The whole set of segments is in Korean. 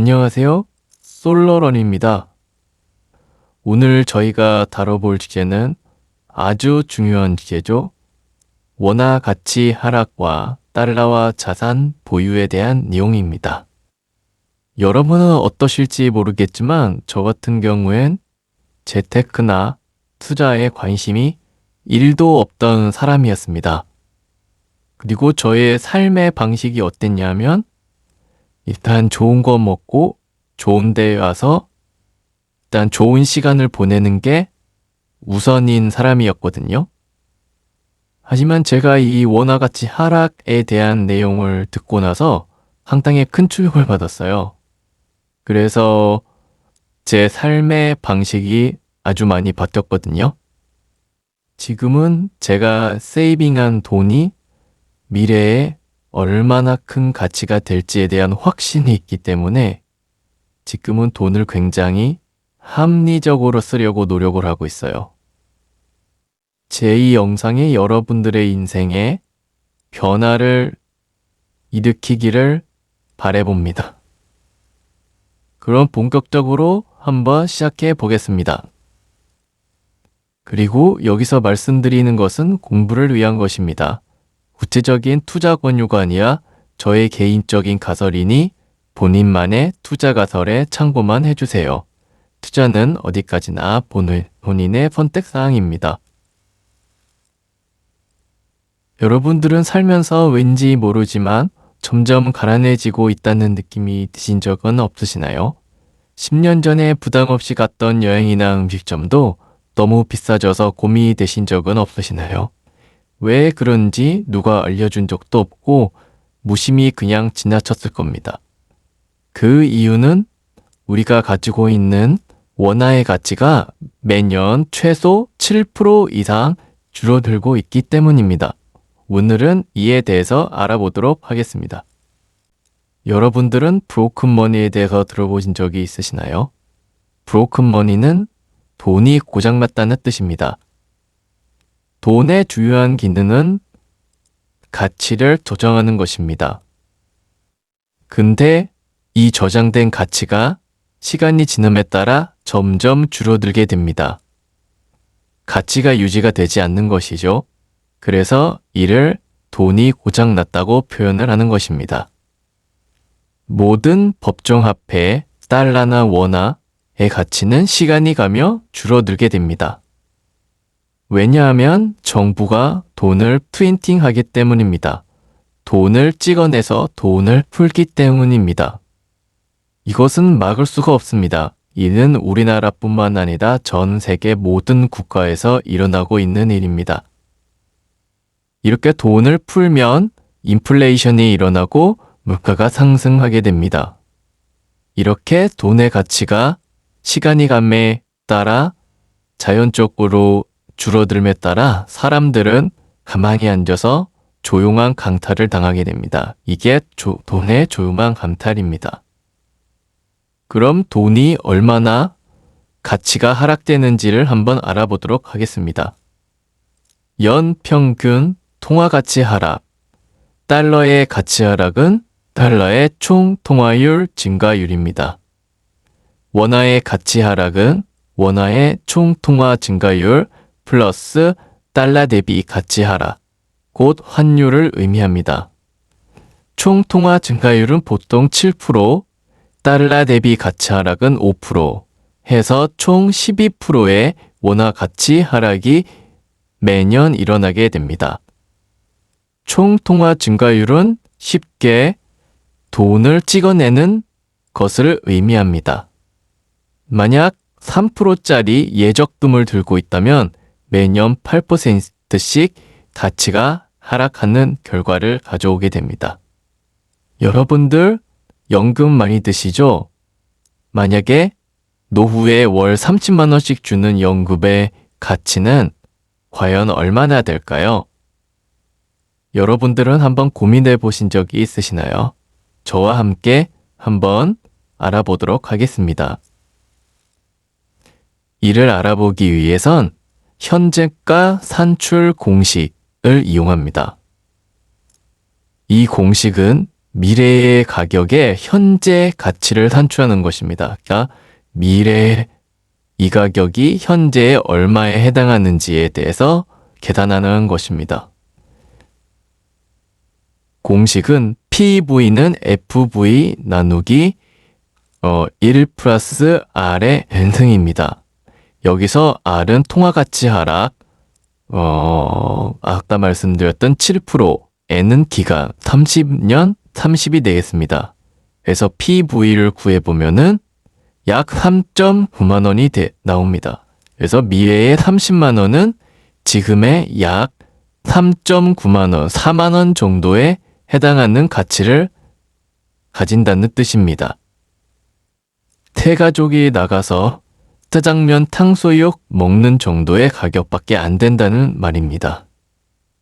안녕하세요. 솔로런입니다. 오늘 저희가 다뤄볼 주제는 아주 중요한 주제죠. 원화 가치 하락과 달러와 자산 보유에 대한 내용입니다. 여러분은 어떠실지 모르겠지만 저 같은 경우엔 재테크나 투자에 관심이 1도 없던 사람이었습니다. 그리고 저의 삶의 방식이 어땠냐면 일단 좋은 거 먹고 좋은 데 와서 일단 좋은 시간을 보내는 게 우선인 사람이었거든요. 하지만 제가 이 원화 가치 하락에 대한 내용을 듣고 나서 상당히 큰 충격을 받았어요. 그래서 제 삶의 방식이 아주 많이 바뀌었거든요. 지금은 제가 세이빙한 돈이 미래에 얼마나 큰 가치가 될지에 대한 확신이 있기 때문에 지금은 돈을 굉장히 합리적으로 쓰려고 노력을 하고 있어요. 제 이 영상이 여러분들의 인생에 변화를 일으키기를 바라봅니다. 그럼 본격적으로 한번 시작해 보겠습니다. 그리고 여기서 말씀드리는 것은 공부를 위한 것입니다. 구체적인 투자 권유가 아니라 저의 개인적인 가설이니 본인만의 투자 가설에 참고만 해주세요. 투자는 어디까지나 본인의 선택사항입니다. 여러분들은 살면서 왠지 모르지만 점점 가난해지고 있다는 느낌이 드신 적은 없으시나요? 10년 전에 부담 없이 갔던 여행이나 음식점도 너무 비싸져서 고민이 되신 적은 없으시나요? 왜 그런지 누가 알려준 적도 없고 무심히 그냥 지나쳤을 겁니다. 그 이유는 우리가 가지고 있는 원화의 가치가 매년 최소 7% 이상 줄어들고 있기 때문입니다. 오늘은 이에 대해서 알아보도록 하겠습니다. 여러분들은 브로큰 머니에 대해서 들어보신 적이 있으시나요? 브로큰 머니는 돈이 고장났다는 뜻입니다. 돈의 주요한 기능은 가치를 조정하는 것입니다. 근데 이 저장된 가치가 시간이 지남에 따라 점점 줄어들게 됩니다. 가치가 유지가 되지 않는 것이죠. 그래서 이를 돈이 고장났다고 표현을 하는 것입니다. 모든 법정화폐, 달러나 원화의 가치는 시간이 가며 줄어들게 됩니다. 왜냐하면 정부가 돈을 프린팅하기 때문입니다. 돈을 찍어내서 돈을 풀기 때문입니다. 이것은 막을 수가 없습니다. 이는 우리나라뿐만 아니라 전 세계 모든 국가에서 일어나고 있는 일입니다. 이렇게 돈을 풀면 인플레이션이 일어나고 물가가 상승하게 됩니다. 이렇게 돈의 가치가 시간이 감에 따라 자연적으로 줄어들음에 따라 사람들은 가만히 앉아서 조용한 강탈을 당하게 됩니다. 이게 돈의 조용한 강탈입니다. 그럼 돈이 얼마나 가치가 하락되는지를 한번 알아보도록 하겠습니다. 연평균 통화가치 하락, 달러의 가치 하락은 달러의 총 통화율 증가율입니다. 원화의 가치 하락은 원화의 총 통화 증가율 플러스 달러 대비 가치 하락, 곧 환율을 의미합니다. 총 통화 증가율은 보통 7%, 달러 대비 가치 하락은 5% 해서 총 12%의 원화 가치 하락이 매년 일어나게 됩니다. 총 통화 증가율은 쉽게 돈을 찍어내는 것을 의미합니다. 만약 3%짜리 예적금을 들고 있다면 매년 8%씩 가치가 하락하는 결과를 가져오게 됩니다. 여러분들 연금 많이 드시죠? 만약에 노후에 월 30만 원씩 주는 연금의 가치는 과연 얼마나 될까요? 여러분들은 한번 고민해 보신 적이 있으시나요? 저와 함께 한번 알아보도록 하겠습니다. 이를 알아보기 위해선 현재가 산출 공식을 이용합니다. 이 공식은 미래의 가격에 현재 가치를 산출하는 것입니다. 그러니까 미래의 이 가격이 현재에 얼마에 해당하는지에 대해서 계산하는 것입니다. 공식은 PV는 FV 나누기 1 플러스 R의 n승입니다. 여기서 R은 통화가치 하락, 아까 말씀드렸던 7%, N은 기간 30년, 30이 되겠습니다. 그래서 PV를 구해보면은 약 3.9만 원이 나옵니다. 그래서 미래의 30만 원은 지금의 약 3.9만 원, 4만 원 정도에 해당하는 가치를 가진다는 뜻입니다. 세 가족이 나가서 짜장면 탕수육 먹는 정도의 가격밖에 안 된다는 말입니다.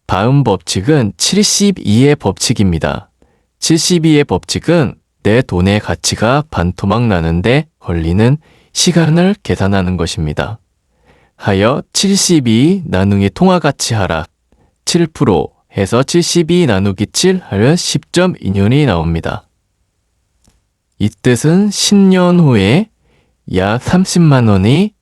다음 법칙은 72의 법칙입니다. 72의 법칙은 내 돈의 가치가 반토막 나는데 걸리는 시간을 계산하는 것입니다. 하여 72 나누기 통화가치 하락 7% 해서 72 나누기 7 하면 10.2년이 나옵니다. 이 뜻은 10년 후에 약 30만 원이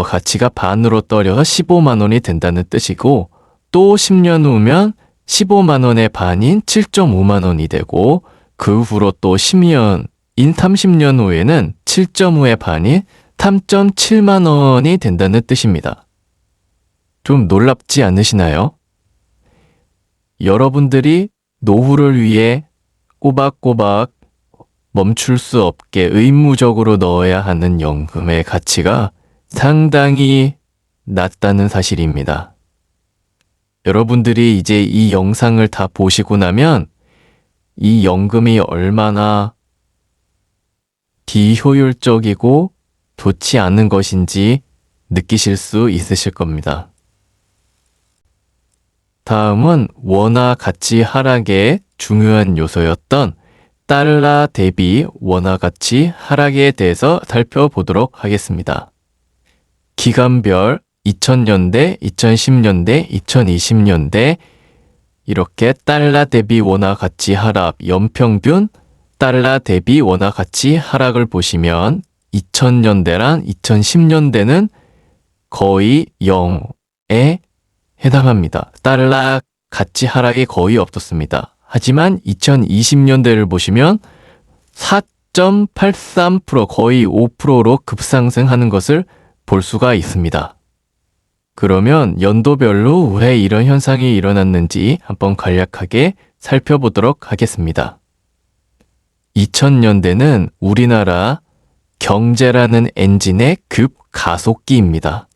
가치가 반으로 떨어져 15만 원이 된다는 뜻이고, 또 10년 후면 15만 원의 반인 7.5만 원이 되고, 그 후로 또 10년인 30년 후에는 7.5의 반인 3.7만 원이 된다는 뜻입니다. 좀 놀랍지 않으시나요? 여러분들이 노후를 위해 꼬박꼬박 멈출 수 없게 의무적으로 넣어야 하는 연금의 가치가 상당히 낮다는 사실입니다. 여러분들이 이제 이 영상을 다 보시고 나면 이 연금이 얼마나 비효율적이고 좋지 않은 것인지 느끼실 수 있으실 겁니다. 다음은 원화 가치 하락의 중요한 요소였던 달러 대비 원화 가치 하락에 대해서 살펴보도록 하겠습니다. 기간별 2000년대, 2010년대, 2020년대 이렇게 달러 대비 원화 가치 하락 연평균 달러 대비 원화 가치 하락을 보시면 2000년대랑 2010년대는 거의 0에 해당합니다. 달러 가치 하락이 거의 없었습니다. 하지만 2020년대를 보시면 4.83% 거의 5%로 급상승하는 것을 볼 수가 있습니다. 그러면 연도별로 왜 이런 현상이 일어났는지 한번 간략하게 살펴보도록 하겠습니다. 2000년대는 우리나라 경제라는 엔진의 급가속기입니다.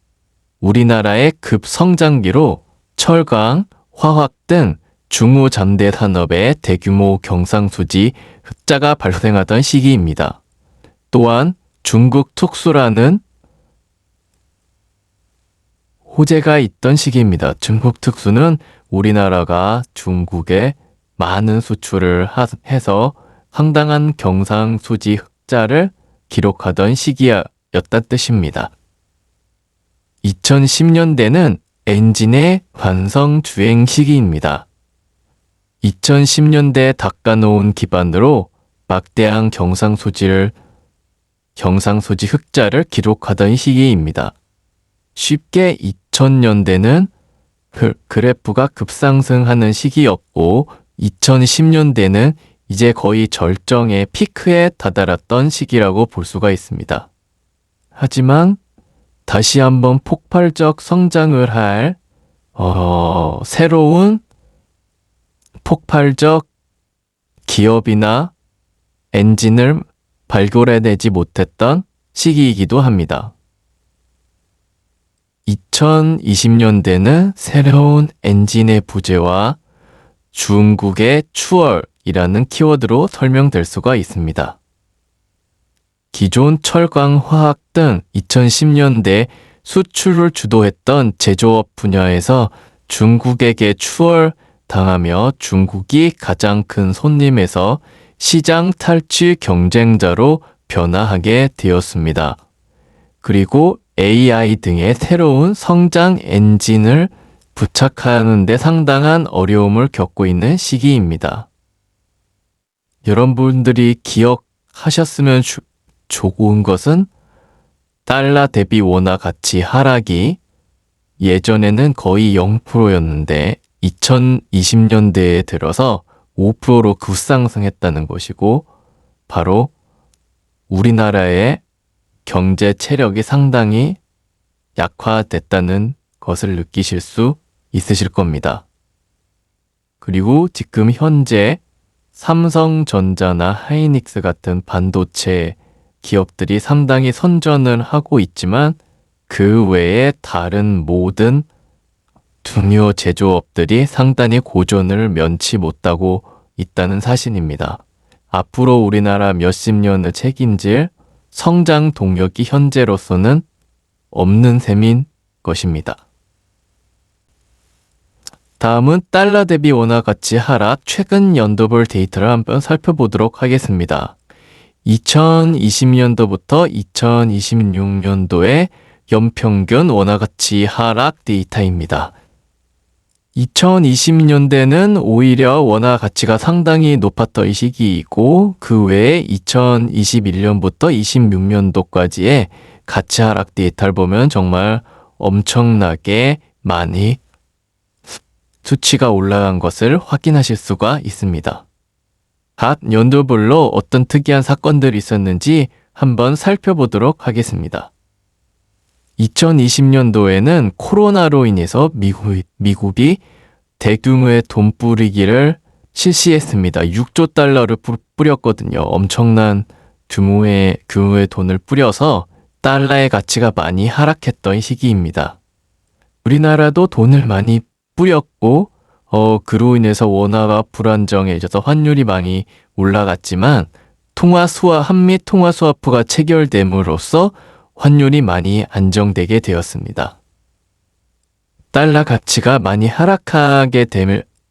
우리나라의 급성장기로 철강, 화학 등 중후잠대 산업의 대규모 경상수지 흑자가 발생하던 시기입니다. 또한 중국 특수라는 호재가 있던 시기입니다. 중국 특수는 우리나라가 중국에 많은 수출을 해서 상당한 경상수지 흑자를 기록하던 시기였다는 뜻입니다. 2010년대는 엔진의 관성주행 시기입니다. 2010년대 닦아놓은 기반으로 막대한 경상수지 흑자를 기록하던 시기입니다. 쉽게 2000년대는 그래프가 급상승하는 시기였고 2010년대는 이제 거의 절정의 피크에 다다랐던 시기라고 볼 수가 있습니다. 하지만 다시 한번 폭발적 성장을 할 새로운 폭발적 기업이나 엔진을 발굴해내지 못했던 시기이기도 합니다. 2020년대는 새로운 엔진의 부재와 중국의 추월이라는 키워드로 설명될 수가 있습니다. 기존 철강, 화학 등 2010년대 수출을 주도했던 제조업 분야에서 중국에게 추월당하며 중국이 가장 큰 손님에서 시장 탈취 경쟁자로 변화하게 되었습니다. 그리고 AI 등의 새로운 성장 엔진을 부착하는 데 상당한 어려움을 겪고 있는 시기입니다. 여러분들이 기억하셨으면 좋은 것은 달러 대비 원화 가치 하락이 예전에는 거의 0%였는데 2020년대에 들어서 5%로 급상승했다는 것이고, 바로 우리나라의 경제 체력이 상당히 약화됐다는 것을 느끼실 수 있으실 겁니다. 그리고 지금 현재 삼성전자나 하이닉스 같은 반도체 기업들이 상당히 선전을 하고 있지만, 그 외에 다른 모든 중요 제조업들이 상당히 고전을 면치 못하고 있다는 사실입니다. 앞으로 우리나라 몇십 년을 책임질 성장 동력이 현재로서는 없는 셈인 것입니다. 다음은 달러 대비 원화 가치 하락 최근 연도별 데이터를 한번 살펴보도록 하겠습니다. 2020년도부터 2026년도의 연평균 원화 가치 하락 데이터입니다. 2020년대는 오히려 원화 가치가 상당히 높았던 시기이고, 그 외에 2021년부터 26년도까지의 가치 하락 데이터를 보면 정말 엄청나게 많이 수치가 올라간 것을 확인하실 수가 있습니다. 각 연도별로 어떤 특이한 사건들이 있었는지 한번 살펴보도록 하겠습니다. 2020년도에는 코로나로 인해서 미국이 대규모의 돈 뿌리기를 실시했습니다. 6조 달러를 뿌렸거든요. 엄청난 규모의 돈을 뿌려서 달러의 가치가 많이 하락했던 시기입니다. 우리나라도 돈을 많이 뿌렸고, 그로 인해서 원화가 불안정해져서 환율이 많이 올라갔지만, 한미 통화 스와프가 체결됨으로써 환율이 많이 안정되게 되었습니다. 달러 가치가 많이 하락하게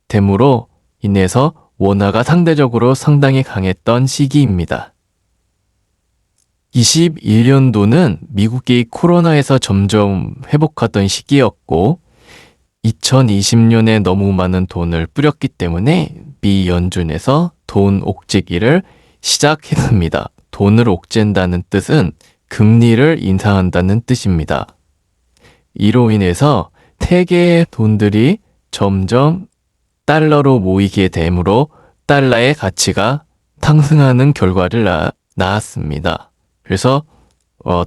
됨으로 인해서 원화가 상대적으로 상당히 강했던 시기입니다. 21년도는 미국이 코로나에서 점점 회복하던 시기였고, 2020년에 너무 많은 돈을 뿌렸기 때문에 미 연준에서 돈 옥죄기를 시작했습니다. 돈을 옥죄다는 뜻은 금리를 인상한다는 뜻입니다. 이로 인해서 세계의 돈들이 점점 달러로 모이게 되므로 달러의 가치가 상승하는 결과를 낳았습니다. 그래서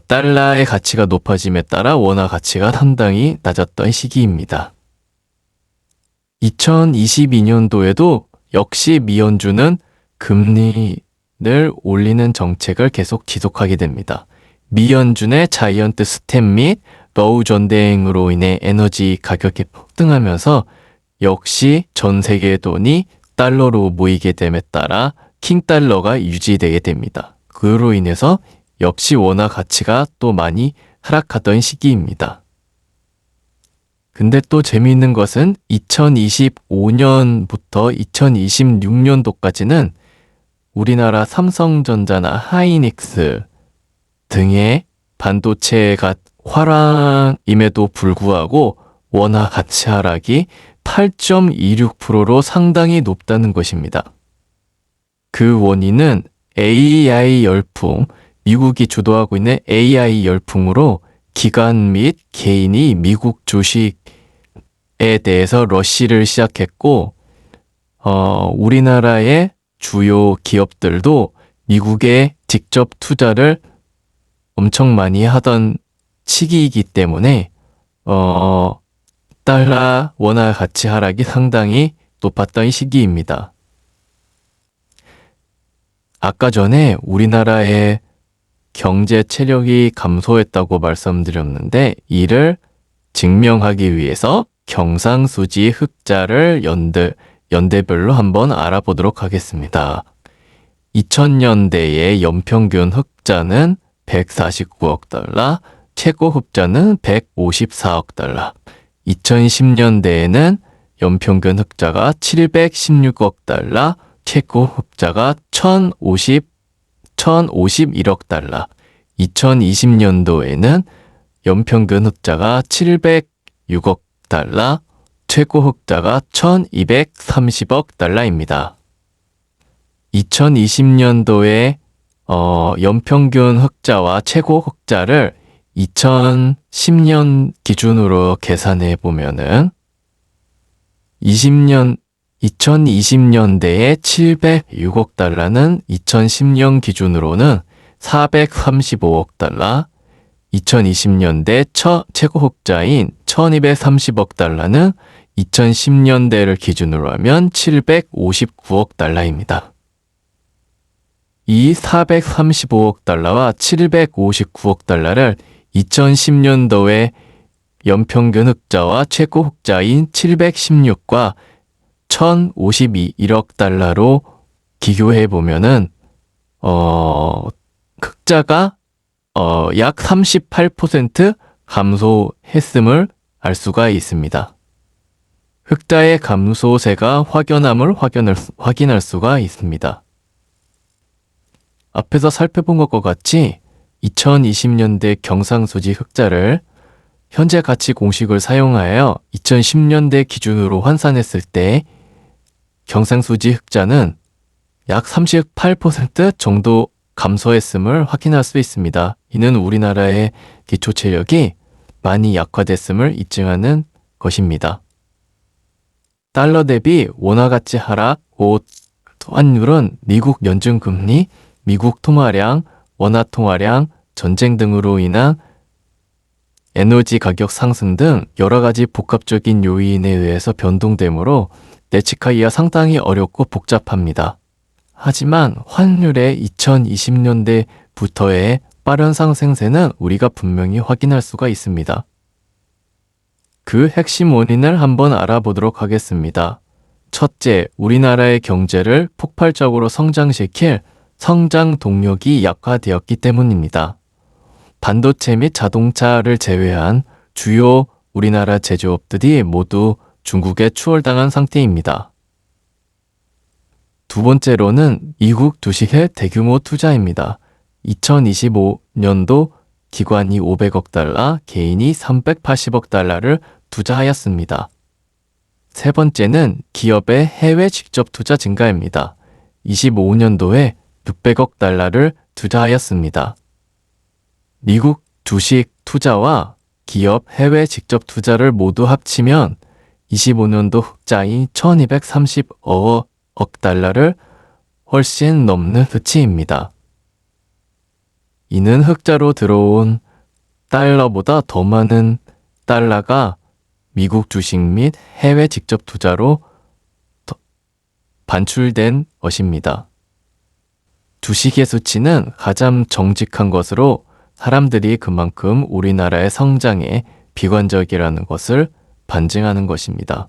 달러의 가치가 높아짐에 따라 원화 가치가 상당히 낮았던 시기입니다. 2022년도에도 역시 미 연준은 금리를 올리는 정책을 계속 지속하게 됩니다. 미 연준의 자이언트 스텝 및 러우 전대행으로 인해 에너지 가격이 폭등하면서 역시 전 세계의 돈이 달러로 모이게 됨에 따라 킹달러가 유지되게 됩니다. 그로 인해서 역시 원화 가치가 또 많이 하락하던 시기입니다. 근데 또 재미있는 것은 2025년부터 2026년도까지는 우리나라 삼성전자나 하이닉스 등의 반도체가 화랑임에도 불구하고 원화 가치 하락이 8.26%로 상당히 높다는 것입니다. 그 원인은 AI 열풍, 미국이 주도하고 있는 AI 열풍으로 기관 및 개인이 미국 주식에 대해서 러시를 시작했고, 우리나라의 주요 기업들도 미국에 직접 투자를 엄청 많이 하던 시기이기 때문에 달러 원화 가치 하락이 상당히 높았던 시기입니다. 아까 전에 우리나라의 경제 체력이 감소했다고 말씀드렸는데, 이를 증명하기 위해서 경상수지 흑자를 연대별로 한번 알아보도록 하겠습니다. 2000년대의 연평균 흑자는 149억 달러, 최고 흑자는 154억 달러. 2010년대에는 연평균 흑자가 716억 달러, 최고 흑자가 1051억 달러. 2020년도에는 연평균 흑자가 706억 달러, 최고 흑자가 1230억 달러입니다. 2020년도에 연평균 흑자와 최고 흑자를 2010년 기준으로 계산해 보면은 2020년대에 706억 달러는 2010년 기준으로는 435억 달러, 2020년대 최고 흑자인 1230억 달러는 2010년대를 기준으로 하면 759억 달러입니다. 이 435억 달러와 759억 달러를 2010년도에 연평균 흑자와 최고 흑자인 716과 1051억 달러로 비교해 보면은 흑자가 약 38% 감소했음을 알 수가 있습니다. 흑자의 감소세가 확연함을 확인할 수가 있습니다. 앞에서 살펴본 것과 같이 2020년대 경상수지 흑자를 현재 가치 공식을 사용하여 2010년대 기준으로 환산했을 때 경상수지 흑자는 약 38% 정도 감소했음을 확인할 수 있습니다. 이는 우리나라의 기초체력이 많이 약화됐음을 입증하는 것입니다. 달러 대비 원화 가치 하락, 환율은 미국 연준금리, 미국 통화량, 원화 통화량, 전쟁 등으로 인한 에너지 가격 상승 등 여러 가지 복합적인 요인에 의해서 변동되므로 예측하기가 상당히 어렵고 복잡합니다. 하지만 환율의 2020년대부터의 빠른 상승세는 우리가 분명히 확인할 수가 있습니다. 그 핵심 원인을 한번 알아보도록 하겠습니다. 첫째, 우리나라의 경제를 폭발적으로 성장시킬 성장 동력이 약화되었기 때문입니다. 반도체 및 자동차를 제외한 주요 우리나라 제조업들이 모두 중국에 추월당한 상태입니다. 두 번째로는 이국 주식의 대규모 투자입니다. 2025년도 기관이 500억 달러, 개인이 380억 달러를 투자하였습니다. 세 번째는 기업의 해외 직접 투자 증가입니다. 25년도에 600억 달러를 투자하였습니다. 미국 주식 투자와 기업 해외 직접 투자를 모두 합치면 25년도 흑자인 1230억 달러를 훨씬 넘는 수치입니다. 이는 흑자로 들어온 달러보다 더 많은 달러가 미국 주식 및 해외 직접 투자로 반출된 것입니다. 주식의 수치는 가장 정직한 것으로 사람들이 그만큼 우리나라의 성장에 비관적이라는 것을 반증하는 것입니다.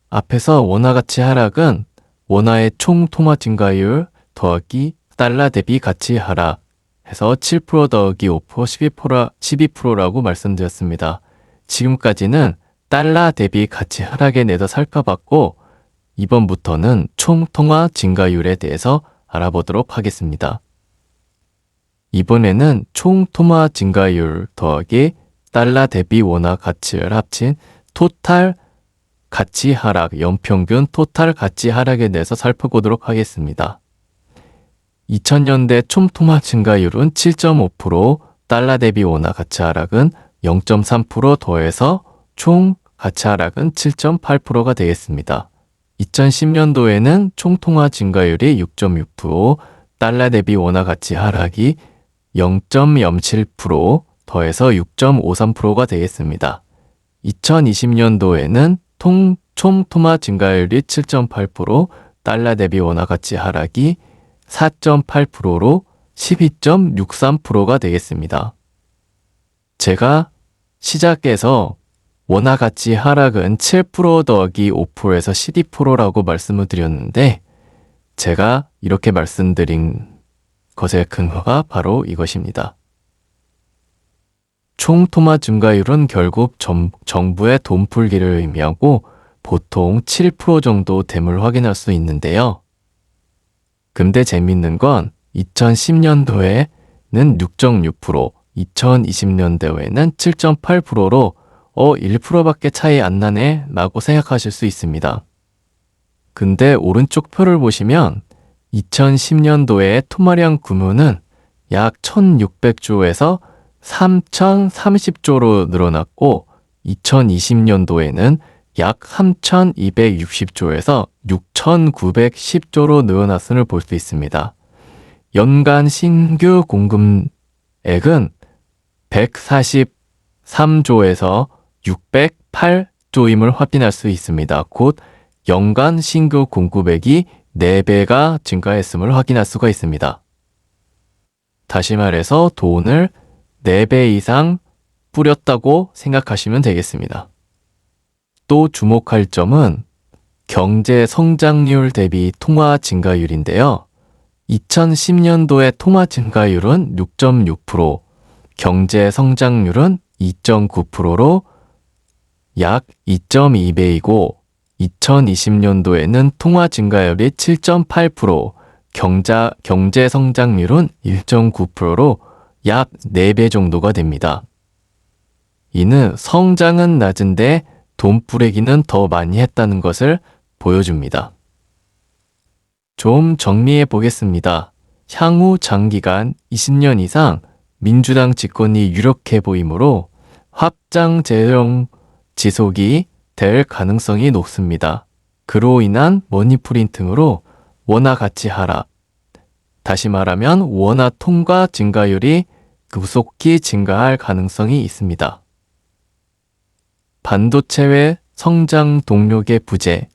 앞에서 원화 가치 하락은 원화의 총 통화 증가율 더하기 달러 대비 가치 하락 해서 7% 더하기 5% 12%라고 말씀드렸습니다. 지금까지는 달러 대비 가치 하락에 대해서 살펴봤고 이번부터는 총 통화 증가율에 대해서 알아보도록 하겠습니다. 이번에는 총 통화 증가율 더하기 달러 대비 원화 가치를 합친 토탈 가치 하락, 연평균 토탈 가치 하락에 대해서 살펴보도록 하겠습니다. 2000년대 총 통화 증가율은 7.5%, 달러 대비 원화 가치 하락은 0.3% 더해서 총 가치 하락은 7.8%가 되겠습니다. 2010년도에는 총 통화 증가율이 6.6%, 달러 대비 원화 가치 하락이 0.07% 더해서 6.53%가 되겠습니다. 2020년도에는 총 통화 증가율이 7.8%, 달러 대비 원화 가치 하락이 4.8%로 12.63%가 되겠습니다. 제가 시작해서 원화 가치 하락은 7% 더하기 5%에서 12%라고 말씀을 드렸는데 제가 이렇게 말씀드린 것의 근거가 바로 이것입니다. 총 통화 증가율은 결국 정부의 돈 풀기를 의미하고 보통 7% 정도 됨을 확인할 수 있는데요. 근데 재밌는 건 2010년도에는 6.6%, 2020년도에는 7.8%로 1%밖에 차이 안 나네 라고 생각하실 수 있습니다. 근데 오른쪽 표를 보시면 2010년도에 토마량 규모는 약 1600조에서 3030조로 늘어났고 2020년도에는 약 3260조에서 6910조로 늘어났음을 볼 수 있습니다. 연간 신규 공급액은 143조에서 608조임을 확인할 수 있습니다. 곧 연간 신규 공급액이 4배가 증가했음을 확인할 수가 있습니다. 다시 말해서 돈을 4배 이상 뿌렸다고 생각하시면 되겠습니다. 또 주목할 점은 경제 성장률 대비 통화 증가율인데요. 2010년도의 통화 증가율은 6.6%, 경제 성장률은 2.9%로 약 2.2배이고 2020년도에는 통화 증가율이 7.8%, 경제 성장률은 1.9%로 약 4배 정도가 됩니다. 이는 성장은 낮은데 돈 뿌리기는 더 많이 했다는 것을 보여줍니다. 좀 정리해 보겠습니다. 향후 장기간 20년 이상 민주당 집권이 유력해 보이므로 확장 재정 지속이 될 가능성이 높습니다. 그로 인한 머니프린팅으로 원화 가치 하락, 다시 말하면 원화 통화 증가율이 급속히 증가할 가능성이 있습니다. 반도체의 성장 동력의 부재,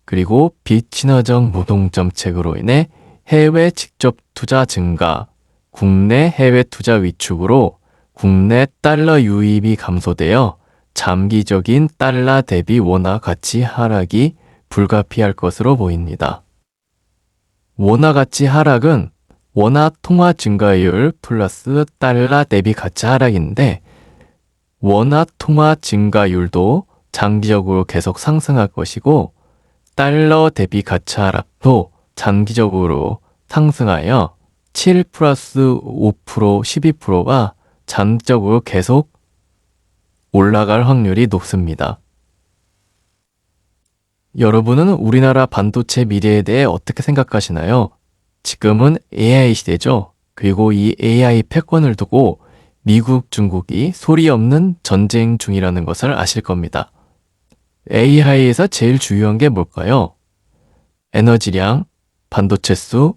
그리고 비친화적 노동 정책으로 인해 해외 직접 투자 증가, 국내 해외 투자 위축으로 국내 달러 유입이 감소되어 장기적인 달러 대비 원화 가치 하락이 불가피할 것으로 보입니다. 원화 가치 하락은 원화 통화 증가율 플러스 달러 대비 가치 하락인데 원화 통화 증가율도 장기적으로 계속 상승할 것이고 달러 대비 가치 하락도 장기적으로 상승하여 7 플러스 5%, 12%가 장기적으로 계속 올라갈 확률이 높습니다. 여러분은 우리나라 반도체 미래에 대해 어떻게 생각하시나요? 지금은 AI 시대죠. 그리고 이 AI 패권을 두고 미국, 중국이 소리 없는 전쟁 중이라는 것을 아실 겁니다. AI에서 제일 중요한 게 뭘까요? 에너지량, 반도체 수,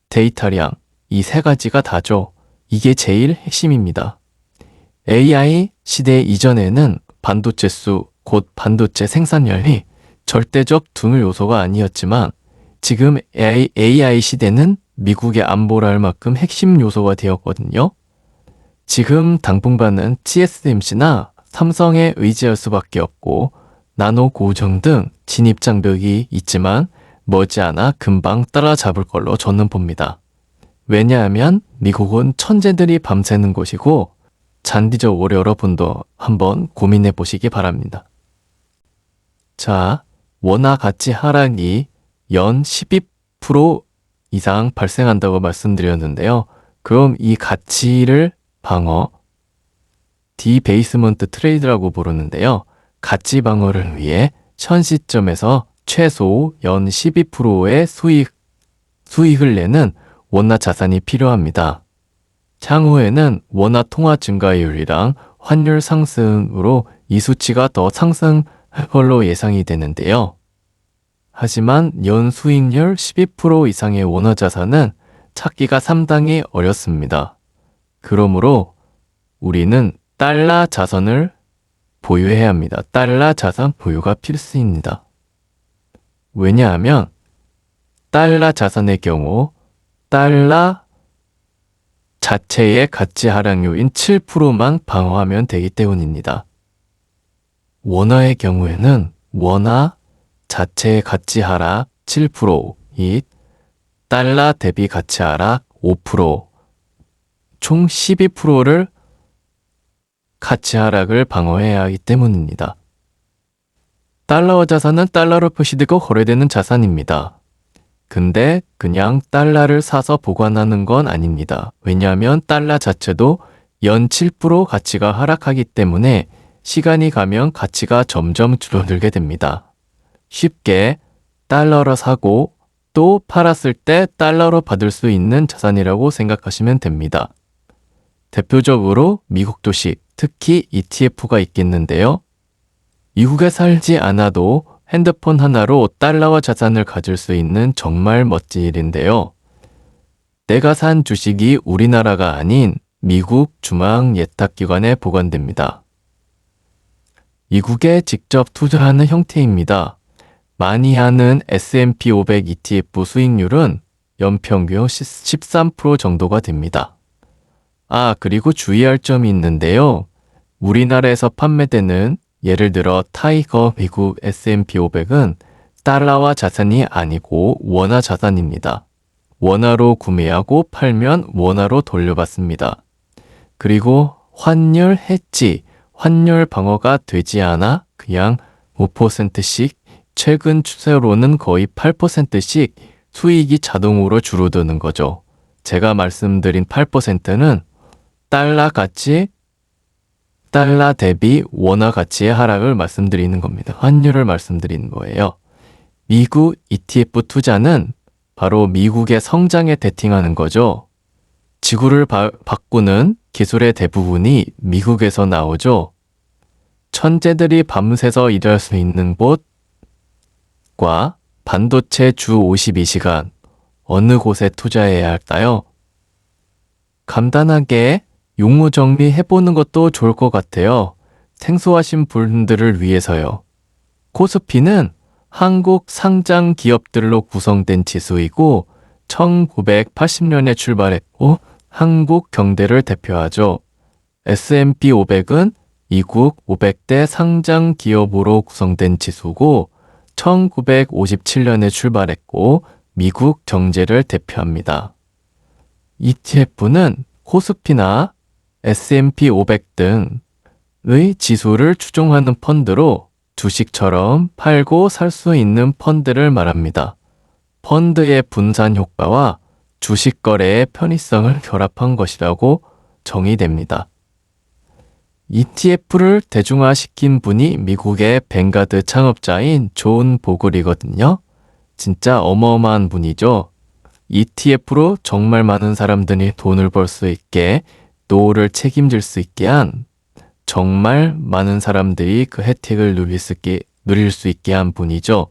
데이터량, 이 3가지가 다죠. 이게 제일 핵심입니다. AI 시대 이전에는 반도체 수, 곧 반도체 생산량이 절대적 등을 요소가 아니었지만 지금 AI 시대는 미국의 안보를 할 만큼 핵심 요소가 되었거든요. 지금 당분간은 TSMC나 삼성에 의지할 수밖에 없고 나노 고정 등 진입 장벽이 있지만 머지않아 금방 따라잡을 걸로 저는 봅니다. 왜냐하면 미국은 천재들이 밤새는 곳이고 장기적으로 여러분도 한번 고민해 보시기 바랍니다. 자, 원화 가치 하락이 연 12% 이상 발생한다고 말씀드렸는데요. 그럼 이 가치를 방어, 디베이스먼트 트레이드라고 부르는데요. 가치 방어를 위해 현 시점에서 최소 연 12%의 수익을 내는 원화 자산이 필요합니다. 향후에는 원화 통화 증가율이랑 환율 상승으로 이 수치가 더 상승할 걸로 예상이 되는데요. 하지만 연 수익률 12% 이상의 원화 자산은 찾기가 상당히 어렵습니다. 그러므로 우리는 달러 자산을 보유해야 합니다. 달러 자산 보유가 필수입니다. 왜냐하면 달러 자산의 경우 달러 자체의 가치 하락률인 7%만 방어하면 되기 때문입니다. 원화의 경우에는 원화 자체의 가치 하락 7%, 및 달러 대비 가치 하락 5%, 총 12%를 가치 하락을 방어해야 하기 때문입니다. 달러화 자산은 달러로 표시되고 거래되는 자산입니다. 근데 그냥 달러를 사서 보관하는 건 아닙니다. 왜냐하면 달러 자체도 연 7% 가치가 하락하기 때문에 시간이 가면 가치가 점점 줄어들게 됩니다. 쉽게 달러로 사고 또 팔았을 때 달러로 받을 수 있는 자산이라고 생각하시면 됩니다. 대표적으로 미국 주식, 특히 ETF가 있겠는데요. 미국에 살지 않아도 핸드폰 하나로 달러와 자산을 가질 수 있는 정말 멋진 일인데요. 내가 산 주식이 우리나라가 아닌 미국 중앙예탁기관에 보관됩니다. 미국에 직접 투자하는 형태입니다. 많이 하는 S&P 500 ETF 수익률은 연평균 13% 정도가 됩니다. 그리고 주의할 점이 있는데요. 우리나라에서 판매되는 예를 들어 타이거 미국 S&P 500은 달러화 자산이 아니고 원화 자산입니다. 원화로 구매하고 팔면 원화로 돌려받습니다. 그리고 환율 해지, 환율 방어가 되지 않아 그냥 5%씩, 최근 추세로는 거의 8%씩 수익이 자동으로 줄어드는 거죠. 제가 말씀드린 8%는 달러 대비 원화 가치의 하락을 말씀드리는 겁니다. 환율을 말씀드리는 거예요. 미국 ETF 투자는 바로 미국의 성장에 베팅하는 거죠. 지구를 바꾸는 기술의 대부분이 미국에서 나오죠. 천재들이 밤새서 일할 수 있는 곳과 반도체 주 52시간, 어느 곳에 투자해야 할까요? 간단하게 용어 정리해보는 것도 좋을 것 같아요. 생소하신 분들을 위해서요. 코스피는 한국 상장 기업들로 구성된 지수이고 1980년에 출발했고 한국 경제를 대표하죠. S&P 500은 미국 500대 상장 기업으로 구성된 지수고 1957년에 출발했고 미국 경제를 대표합니다. ETF는 코스피나 S&P 500 등의 지수를 추종하는 펀드로 주식처럼 팔고 살 수 있는 펀드를 말합니다. 펀드의 분산 효과와 주식 거래의 편의성을 결합한 것이라고 정의됩니다. ETF를 대중화시킨 분이 미국의 뱅가드 창업자인 존 보글이거든요. 진짜 어마어마한 분이죠. ETF로 정말 많은 사람들이 돈을 벌 수 있게, 노후를 책임질 수 있게 한, 정말 많은 사람들이 그 혜택을 누릴 수 있게 한 분이죠.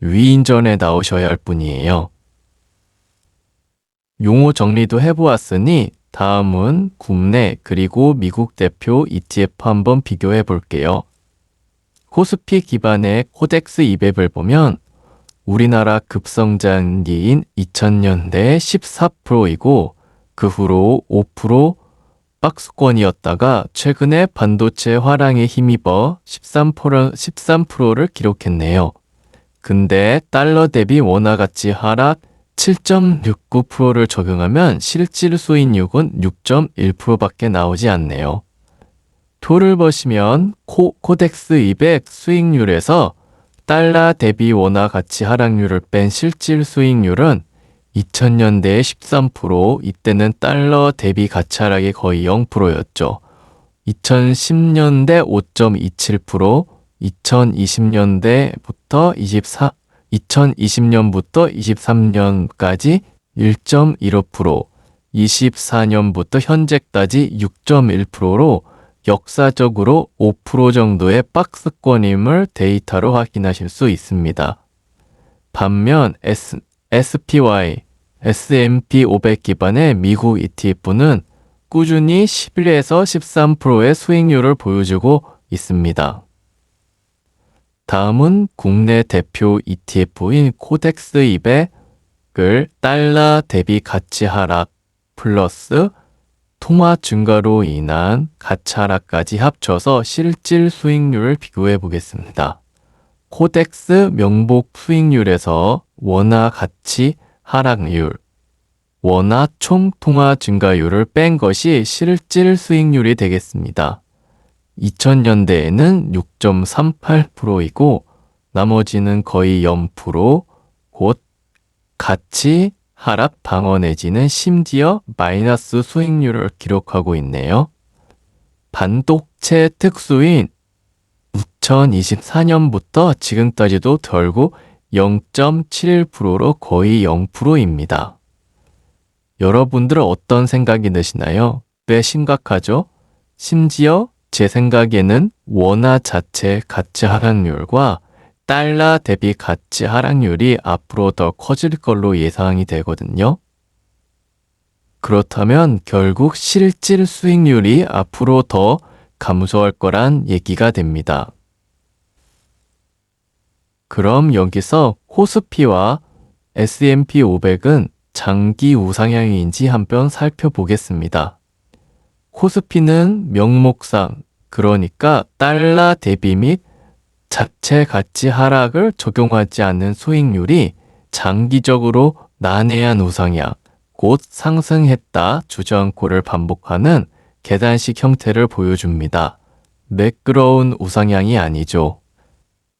위인전에 나오셔야 할 분이에요. 용어 정리도 해보았으니 다음은 국내 그리고 미국 대표 ETF 한번 비교해 볼게요. 코스피 기반의 코덱스 200을 보면 우리나라 급성장기인 2000년대 14%이고 그 후로 5% 박스권이었다가 최근에 반도체 화랑에 힘입어 13%를 기록했네요. 근데 달러 대비 원화 가치 하락 7.69%를 적용하면 실질 수익률은 6.1%밖에 나오지 않네요. 표를 보시면 코덱스 200 수익률에서 달러 대비 원화 가치 하락률을 뺀 실질 수익률은 2000년대에 13%, 이때는 달러 대비 가치 하락이 거의 0%였죠. 2010년대 5.27%, 2020년부터 23년까지 1.15%, 24년부터 현재까지 6.1%로 역사적으로 5% 정도의 박스권임을 데이터로 확인하실 수 있습니다. 반면 S&P 500 기반의 미국 ETF는 꾸준히 11에서 13%의 수익률을 보여주고 있습니다. 다음은 국내 대표 ETF인 코덱스 200을 달러 대비 가치 하락 플러스 통화 증가로 인한 가치 하락까지 합쳐서 실질 수익률을 비교해 보겠습니다. 코덱스 명목 수익률에서 원화 가치 하락률, 원화 총 통화 증가율을 뺀 것이 실질 수익률이 되겠습니다. 2000년대에는 6.38%이고 나머지는 거의 0%, 곧 가치 하락 방어 내지는 심지어 마이너스 수익률을 기록하고 있네요. 반도체 특수인 2024년부터 지금까지도 결국 0.71%로 거의 0%입니다. 여러분들은 어떤 생각이 드시나요? 꽤 심각하죠? 심지어 제 생각에는 원화 자체 가치 하락률과 달러 대비 가치 하락률이 앞으로 더 커질 걸로 예상이 되거든요. 그렇다면 결국 실질 수익률이 앞으로 더 감소할 거란 얘기가 됩니다. 그럼 여기서 코스피와 S&P 500은 장기 우상향인지 한번 살펴보겠습니다. 코스피는 명목상, 그러니까 달러 대비 및 자체 가치 하락을 적용하지 않는 수익률이 장기적으로 난해한 우상향, 곧 상승했다 주저앉고를 반복하는 계단식 형태를 보여줍니다. 매끄러운 우상향이 아니죠.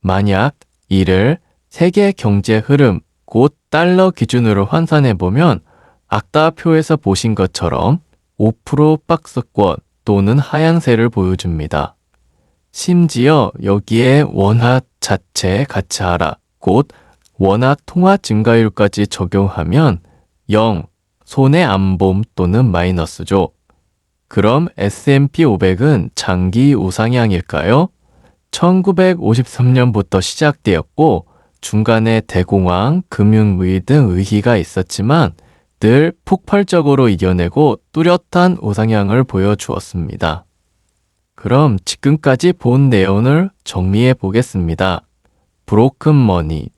만약 이를 세계 경제 흐름, 곧 달러 기준으로 환산해보면 아까 표에서 보신 것처럼 5% 박스권 또는 하향세를 보여줍니다. 심지어 여기에 원화 자체 가치 하락, 곧 원화 통화 증가율까지 적용하면 0, 손해 안 봄 또는 마이너스죠. 그럼 S&P 500은 장기 우상향일까요? 1953년부터 시작되었고 중간에 대공황, 금융위기 등 위기가 있었지만 늘 폭발적으로 이겨내고 뚜렷한 우상향을 보여주었습니다. 그럼 지금까지 본 내용을 정리해 보겠습니다. 브로큰 머니,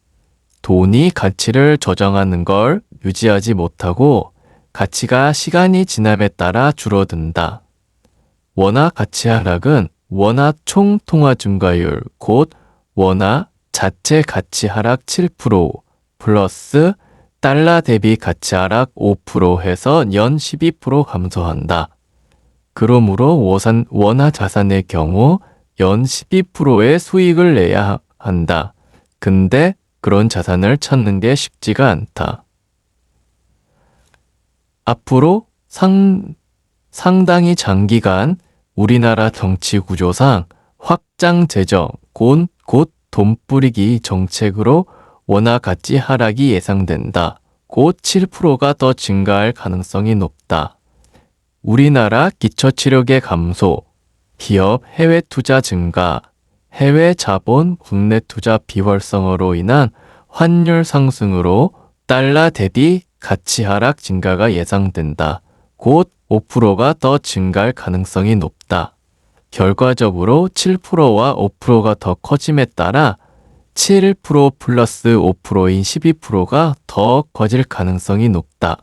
돈이 가치를 저장하는 걸 유지하지 못하고 가치가 시간이 지남에 따라 줄어든다. 원화 가치 하락은 원화 총 통화 증가율, 곧 원화 자체 가치 하락 7% 플러스 달러 대비 가치 하락 5% 해서 연 12% 감소한다. 그러므로 원화 자산의 경우 연 12%의 수익을 내야 한다. 근데 그런 자산을 찾는 게 쉽지가 않다. 앞으로 상당히 장기간 우리나라 정치 구조상 확장 재정, 곧 돈 뿌리기 정책으로 원화 가치 하락이 예상된다. 곧 7%가 더 증가할 가능성이 높다. 우리나라 기초치료계 감소, 기업 해외 투자 증가, 해외 자본 국내 투자 비활성화로 인한 환율 상승으로 달러 대비 가치 하락 증가가 예상된다. 곧 5%가 더 증가할 가능성이 높다. 결과적으로 7%와 5%가 더 커짐에 따라 7% 플러스 5%인 12%가 더 커질 가능성이 높다.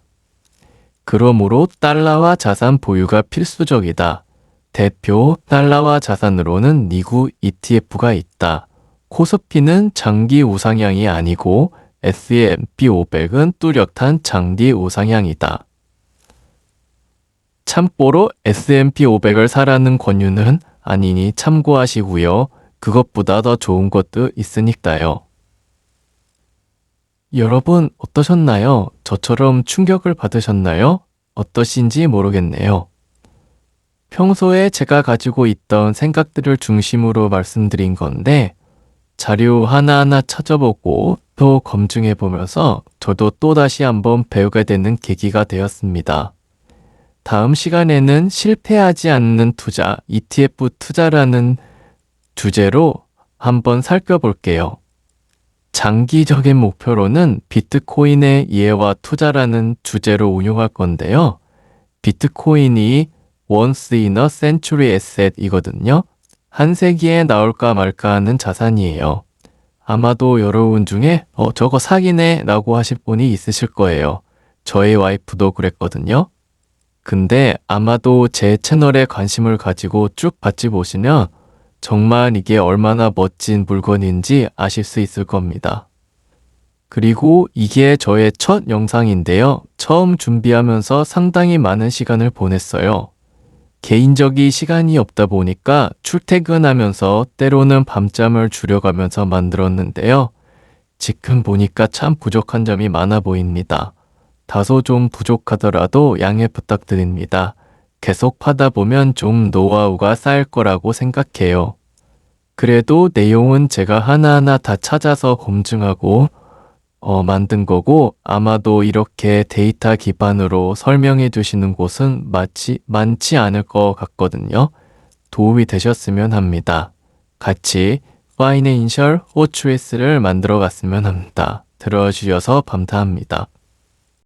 그러므로 달러화 자산 보유가 필수적이다. 대표 달러화 자산으로는 미국 ETF가 있다. 코스피는 장기 우상향이 아니고 S&P 500은 뚜렷한 장기 우상향이다. 참고로 S&P 500을 사라는 권유는 아니니 참고하시고요. 그것보다 더 좋은 것도 있으니까요. 여러분 어떠셨나요? 저처럼 충격을 받으셨나요? 어떠신지 모르겠네요. 평소에 제가 가지고 있던 생각들을 중심으로 말씀드린 건데 자료 하나하나 찾아보고 또 검증해보면서 저도 또다시 한번 배우게 되는 계기가 되었습니다. 다음 시간에는 실패하지 않는 투자, ETF 투자라는 주제로 한번 살펴볼게요. 장기적인 목표로는 비트코인의 이해와 투자라는 주제로 운용할 건데요. 비트코인이 once in a century asset이거든요. 한 세기에 나올까 말까 하는 자산이에요. 아마도 여러분 중에 저거 사기네 라고 하실 분이 있으실 거예요. 저의 와이프도 그랬거든요. 근데 아마도 제 채널에 관심을 가지고 쭉 봤지 보시면 정말 이게 얼마나 멋진 물건인지 아실 수 있을 겁니다. 그리고 이게 저의 첫 영상인데요. 처음 준비하면서 상당히 많은 시간을 보냈어요. 개인적인 시간이 없다 보니까 출퇴근하면서 때로는 밤잠을 줄여가면서 만들었는데요. 지금 보니까 참 부족한 점이 많아 보입니다. 다소 좀 부족하더라도 양해 부탁드립니다. 계속 하다 보면 좀 노하우가 쌓일 거라고 생각해요. 그래도 내용은 제가 하나하나 다 찾아서 검증하고 만든 거고 아마도 이렇게 데이터 기반으로 설명해 주시는 곳은 많지 않을 것 같거든요. 도움이 되셨으면 합니다. 같이 파이낸셜 호추에스를 만들어 갔으면 합니다. 들어주셔서 감사합니다.